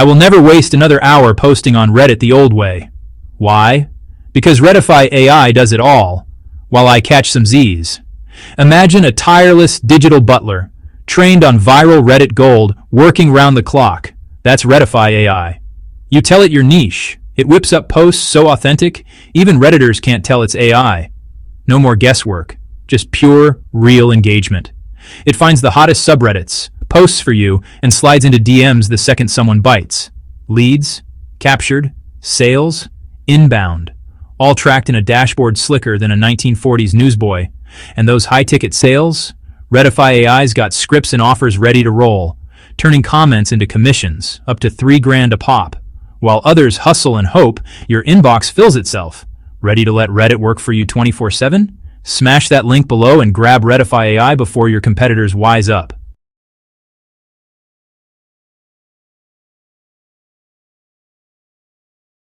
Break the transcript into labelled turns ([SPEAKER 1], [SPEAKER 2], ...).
[SPEAKER 1] I will never waste another hour posting on Reddit the old way. Why? Because ReddifyAI does it all, while I catch some Z's. Imagine a tireless digital butler, trained on viral Reddit gold, working round the clock. That's ReddifyAI. You tell it your niche. It whips up posts so authentic, even Redditors can't tell it's AI. No more guesswork, just pure, real engagement. It finds the hottest subreddits, posts for you, and slides into DMs the second someone bites. Leads, captured, sales, inbound, all tracked in a dashboard slicker than a 1940s newsboy. And those high-ticket sales? ReddifyAI's got scripts and offers ready to roll, turning comments into commissions, up to $3,000 a pop. While others hustle and hope, your inbox fills itself. Ready to let Reddit work for you 24/7? Smash that link below and grab ReddifyAI before your competitors wise up.